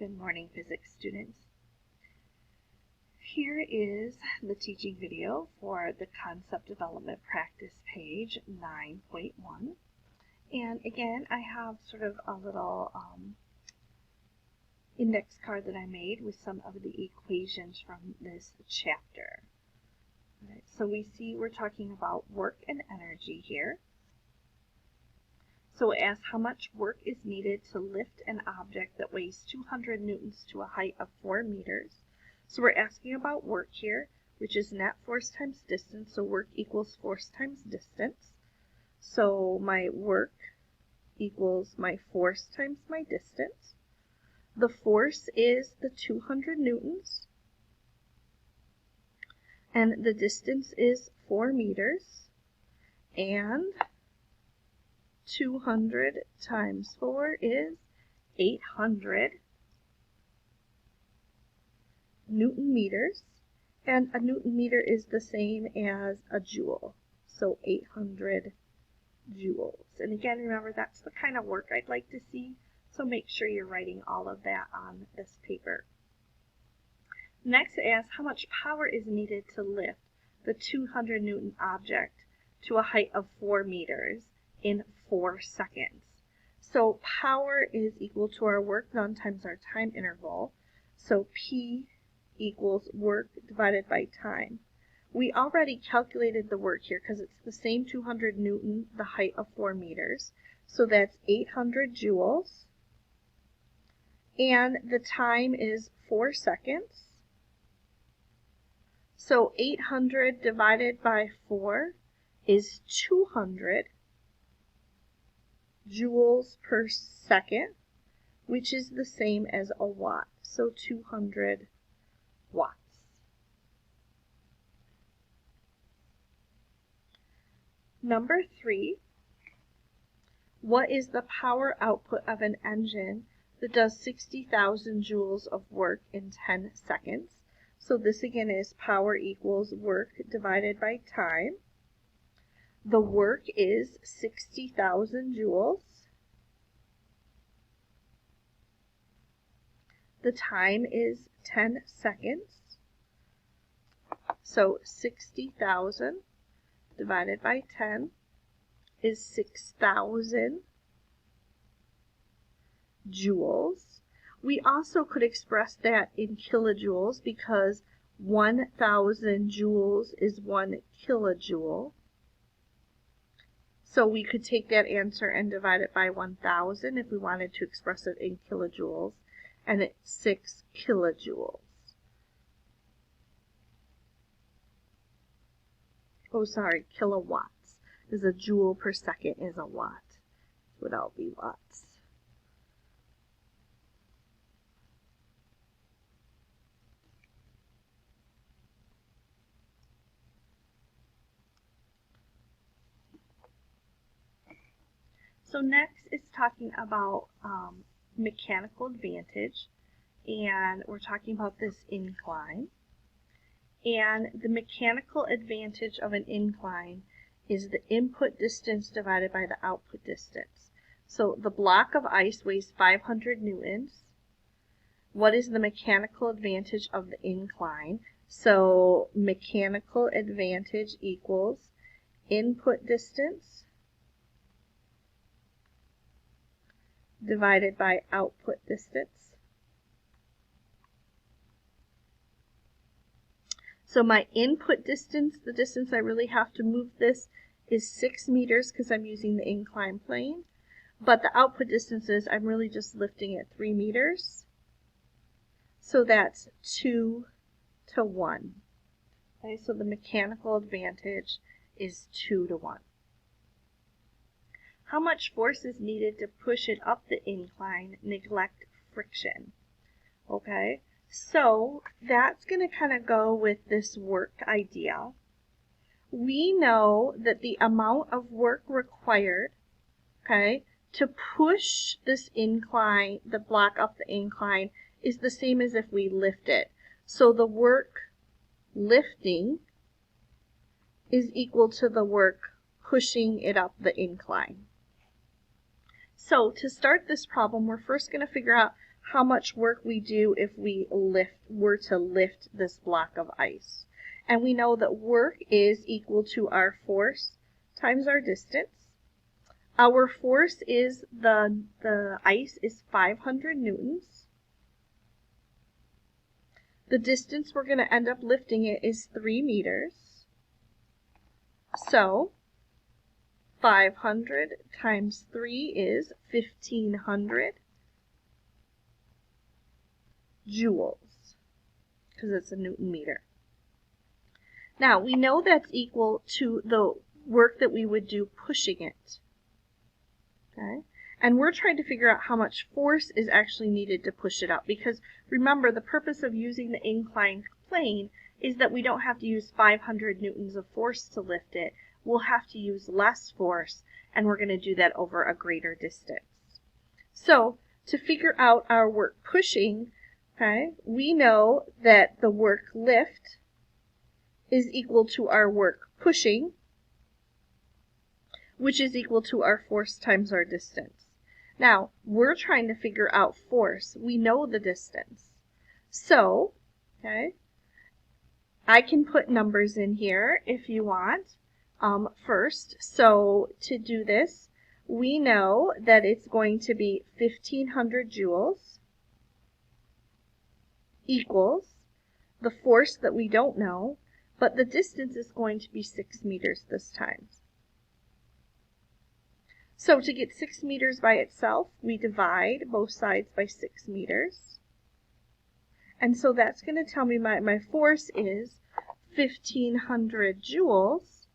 Good morning, physics students. Here is the teaching video for the Concept Development Practice page 9.1. And again, I have sort of a little index card that I made with some of the equations from this chapter. All right, so we see we're talking about work and energy here. So it asks how much work is needed to lift an object that weighs 200 newtons to a height of 4 meters. So we're asking about work here, which is net force times distance. So work equals force times distance. So my work equals my force times my distance. The force is the 200 newtons. And the distance is 4 meters. And 200 times 4 is 800 Newton meters, and a Newton meter is the same as a joule, so 800 joules. And again, remember, that's the kind of work I'd like to see, so make sure you're writing all of that on this paper. Next, it asks how much power is needed to lift the 200 Newton object to a height of 4 meters in 4 seconds. So power is equal to our work done times our time interval. So P equals work divided by time. We already calculated the work here because it's the same 200 Newton, the height of 4 meters. So that's 800 joules. And the time is 4 seconds. So 800 divided by 4 is 200 joules per second, which is the same as a watt. So 200 watts. Number 3, what is the power output of an engine that does 60,000 joules of work in 10 seconds? So this again is power equals work divided by time. The work is 60,000 joules. The time is 10 seconds. So 60,000 divided by 10 is 6,000 joules. We also could express that in kilojoules because 1,000 joules is 1 kilojoule. So we could take that answer and divide it by 1,000 if we wanted to express it in kilojoules, and it's 6 kilojoules. Oh, sorry, kilowatts, because a joule per second is a watt. It would all be watts. So next it's talking about mechanical advantage, and we're talking about this incline. And the mechanical advantage of an incline is the input distance divided by the output distance. So the block of ice weighs 500 newtons. What is the mechanical advantage of the incline? So mechanical advantage equals input distance divided by output distance. So my input distance, the distance I really have to move this, is 6 meters because I'm using the incline plane. But the output distance is I'm really just lifting it 3 meters. So that's 2 to 1. Okay, so the mechanical advantage is 2 to 1. How much force is needed to push it up the incline? Neglect friction. Okay, so that's going to kind of go with this work idea. We know that the amount of work required, okay, to push this incline, the block up the incline, is the same as if we lift it. So the work lifting is equal to the work pushing it up the incline. So to start this problem, we're first going to figure out how much work we do if we were to lift this block of ice. And we know that work is equal to our force times our distance. Our force is the ice is 500 newtons. The distance we're going to end up lifting it is 3 meters. So 500 times 3 is 1,500 joules, because it's a Newton meter. Now, we know that's equal to the work that we would do pushing it. Okay? And we're trying to figure out how much force is actually needed to push it up, because remember, the purpose of using the inclined plane is that we don't have to use 500 newtons of force to lift it. We'll have to use less force, and we're going to do that over a greater distance. So, to figure out our work pushing, okay, we know that the work lift is equal to our work pushing, which is equal to our force times our distance. Now, we're trying to figure out force. We know the distance. So, okay, I can put numbers in here if you want first. So, to do this, we know that it's going to be 1,500 joules equals the force that we don't know, but the distance is going to be 6 meters this time. So to get 6 meters by itself, we divide both sides by 6 meters. And so that's going to tell me my force is 1,500 joules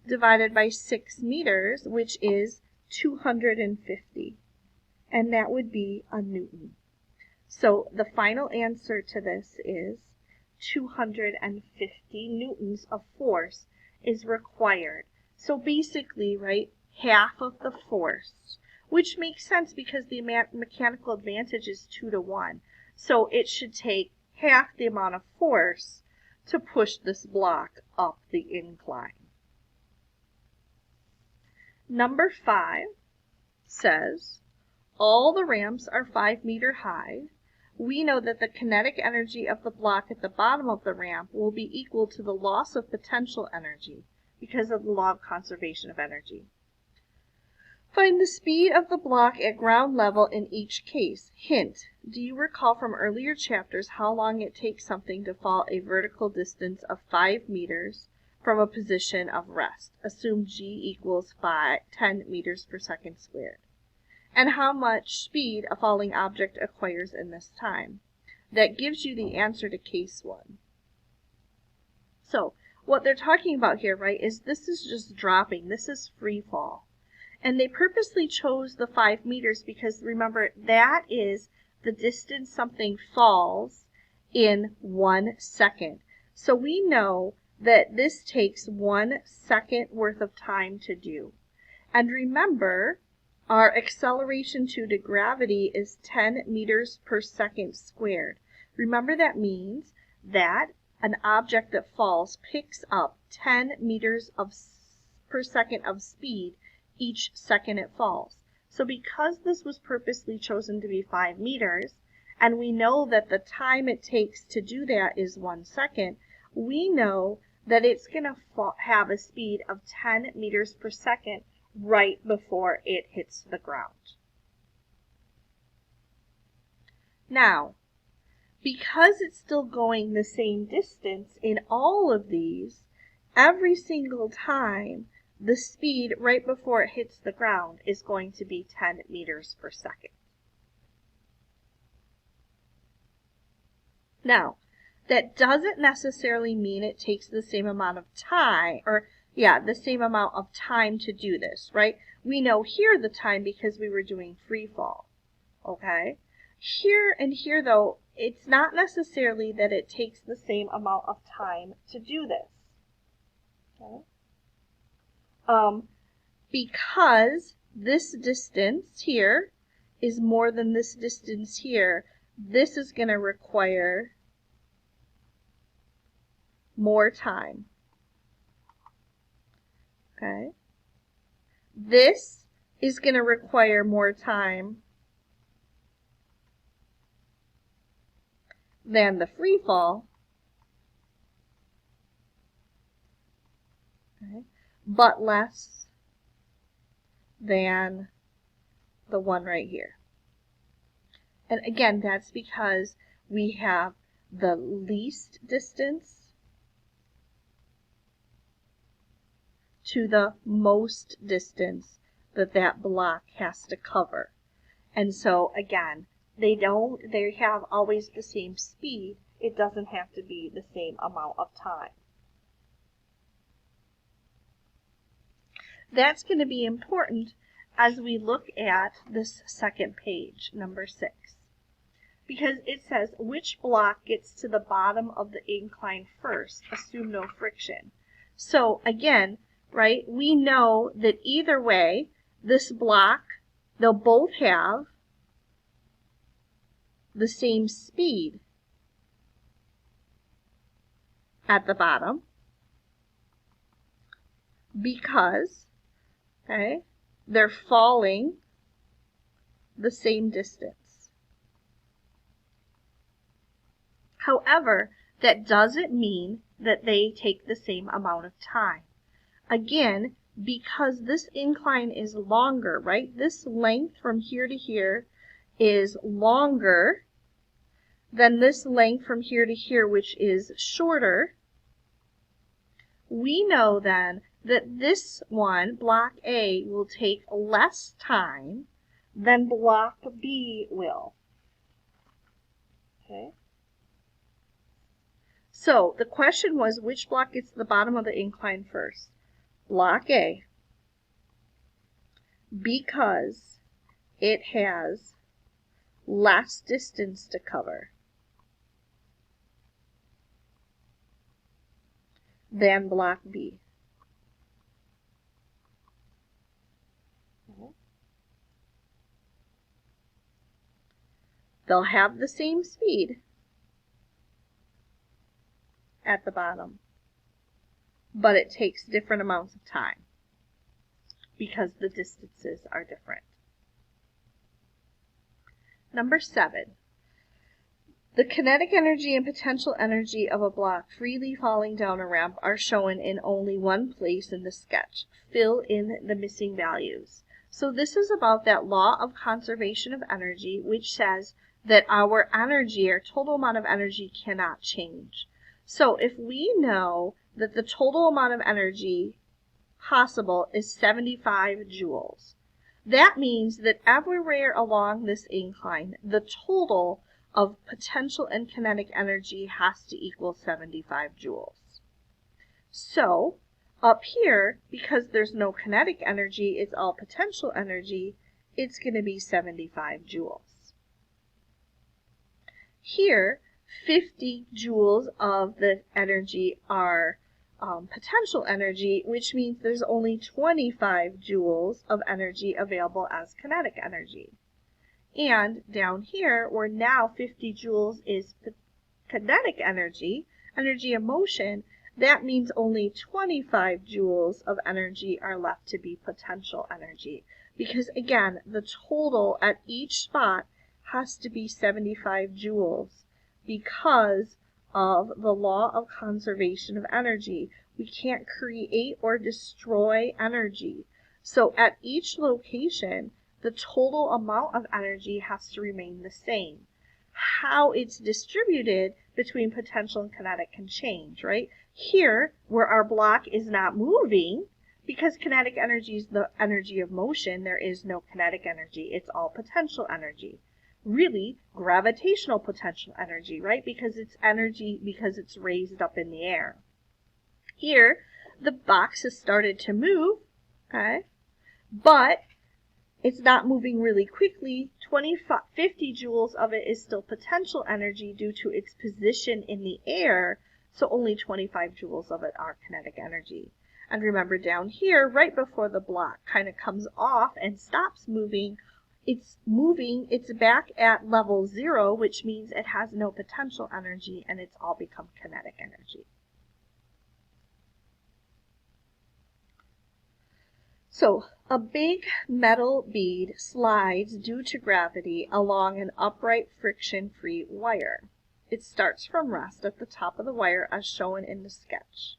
divided by 6 meters, which is 250. And that would be a Newton. So the final answer to this is 250 newtons of force is required. So basically, right, half of the force, which makes sense because the mechanical advantage is 2 to 1. So it should take half the amount of force to push this block up the incline. Number 5 says, all the ramps are 5 meters high. We know that the kinetic energy of the block at the bottom of the ramp will be equal to the loss of potential energy because of the law of conservation of energy. Find the speed of the block at ground level in each case. Hint, do you recall from earlier chapters how long it takes something to fall a vertical distance of 5 meters from a position of rest? Assume g equals 10 meters per second squared. And how much speed a falling object acquires in this time. That gives you the answer to case 1. So, what they're talking about here, right, is this is just dropping. This is free fall. And they purposely chose the 5 meters because, remember, that is the distance something falls in 1 second. So we know that this takes 1 second worth of time to do. And remember, our acceleration due to gravity is 10 meters per second squared. Remember, that means that an object that falls picks up 10 meters per second of speed each second it falls. So because this was purposely chosen to be 5 meters, and we know that the time it takes to do that is 1 second, we know that it's going to have a speed of 10 meters per second right before it hits the ground. Now, because it's still going the same distance in all of these, every single time the speed right before it hits the ground is going to be 10 meters per second. Now, that doesn't necessarily mean it takes the same amount of time, the same amount of time to do this, right? We know here the time because we were doing free fall, okay? Here and here, though, it's not necessarily that it takes the same amount of time to do this, okay? Because this distance here is more than this distance here, this is going to require more time. Okay? This is going to require more time than the free fall, okay, but less than the one right here. And again, that's because we have the least distance to the most distance that that block has to cover. And so again, they have always the same speed. It doesn't have to be the same amount of time. That's going to be important as we look at this second page, number 6. Because it says, which block gets to the bottom of the incline first? Assume no friction. So again, right, we know that either way, this block, they'll both have the same speed at the bottom because, okay, they're falling the same distance. However, that doesn't mean that they take the same amount of time. Again, because this incline is longer, right? This length from here to here is longer than this length from here to here, which is shorter. We know then that this one, block A, will take less time than block B will. Okay? So the question was, which block gets to the bottom of the incline first? Block A, because it has less distance to cover than block B. They'll have the same speed at the bottom, but it takes different amounts of time because the distances are different. Number 7. The kinetic energy and potential energy of a block freely falling down a ramp are shown in only one place in the sketch. Fill in the missing values. So this is about that law of conservation of energy, which says that our energy, our total amount of energy, cannot change. So if we know that the total amount of energy possible is 75 joules, that means that everywhere along this incline, the total of potential and kinetic energy has to equal 75 joules. So up here, because there's no kinetic energy, it's all potential energy, it's going to be 75 joules. Here, 50 joules of the energy are potential energy, which means there's only 25 joules of energy available as kinetic energy. And down here, where now 50 joules is kinetic energy, energy of motion, that means only 25 joules of energy are left to be potential energy. Because again, the total at each spot has to be 75 joules because of the law of conservation of energy. We can't create or destroy energy. So at each location, the total amount of energy has to remain the same. How it's distributed between potential and kinetic can change, right? Here, where our block is not moving, because kinetic energy is the energy of motion, there is no kinetic energy. It's all potential energy. Really, gravitational potential energy, right? Because it's energy because it's raised up in the air. Here, the box has started to move, okay? But it's not moving really quickly. 50 joules of it is still potential energy due to its position in the air, so only 25 joules of it are kinetic energy. And remember down here, right before the block kind of comes off and stops moving, it's back at level 0, which means it has no potential energy and it's all become kinetic energy. So a big metal bead slides due to gravity along an upright friction-free wire. It starts from rest at the top of the wire as shown in the sketch.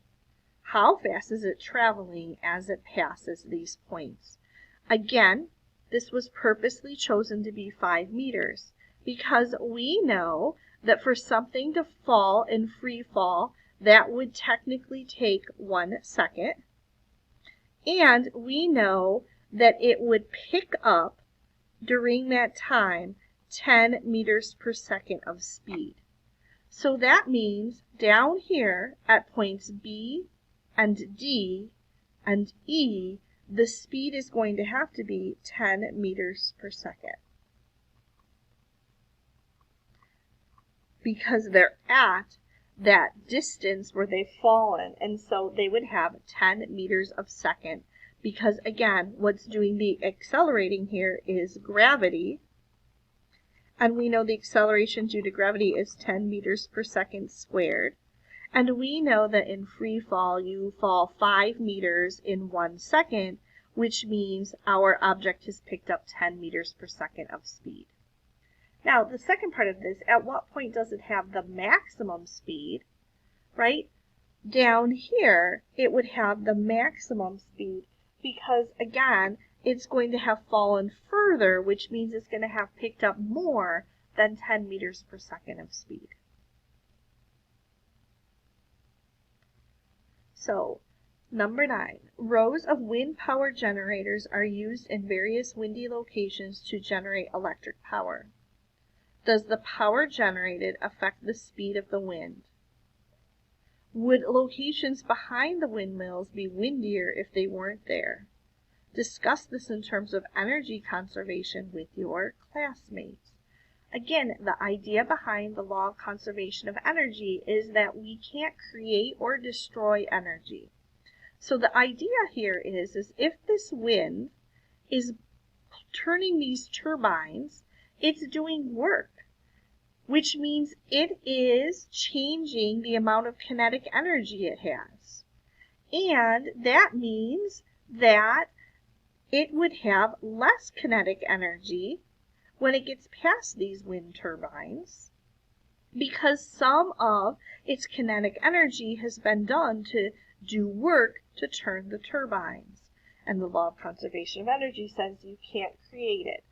How fast is it traveling as it passes these points? Again, this was purposely chosen to be 5 meters because we know that for something to fall in free fall, that would technically take 1 second. And we know that it would pick up during that time 10 meters per second of speed. So that means down here at points B and D and E, the speed is going to have to be 10 meters per second. Because they're at that distance where they've fallen, and so they would have 10 meters a second, because again, what's doing the accelerating here is gravity, and we know the acceleration due to gravity is 10 meters per second squared, and we know that in free fall you fall 5 meters in 1 second, which means our object has picked up 10 meters per second of speed. Now, the second part of this, at what point does it have the maximum speed, right? Down here, it would have the maximum speed because, again, it's going to have fallen further, which means it's going to have picked up more than 10 meters per second of speed. So, number 9, rows of wind power generators are used in various windy locations to generate electric power. Does the power generated affect the speed of the wind? Would locations behind the windmills be windier if they weren't there? Discuss this in terms of energy conservation with your classmates. Again, the idea behind the law of conservation of energy is that we can't create or destroy energy. So the idea here is if this wind is turning these turbines, it's doing work, which means it is changing the amount of kinetic energy it has. And that means that it would have less kinetic energy when it gets past these wind turbines because some of its kinetic energy has been done to do work to turn the turbines. And the law of conservation of energy says you can't create it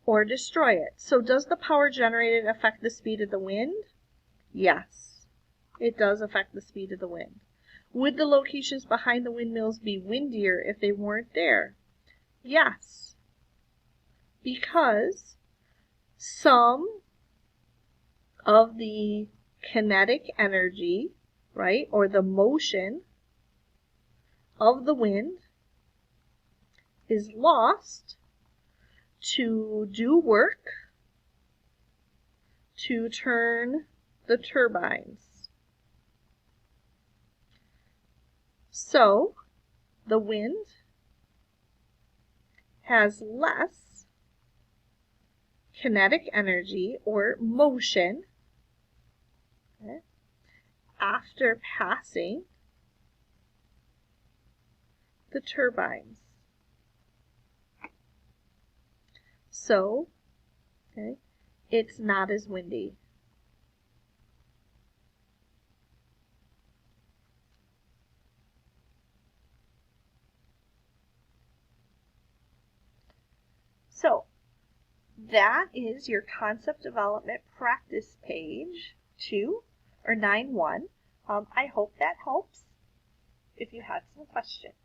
or destroy it. So does the power generated affect the speed of the wind? Yes, it does affect the speed of the wind. Would the locations behind the windmills be windier if they weren't there? Yes, because some of the kinetic energy, right, or the motion of the wind is lost to do work to turn the turbines. So the wind has less kinetic energy or motion, okay, after passing the turbines. So, okay, it's not as windy. So, that is your concept development practice page 2 or 9-1. I hope that helps if you had some questions.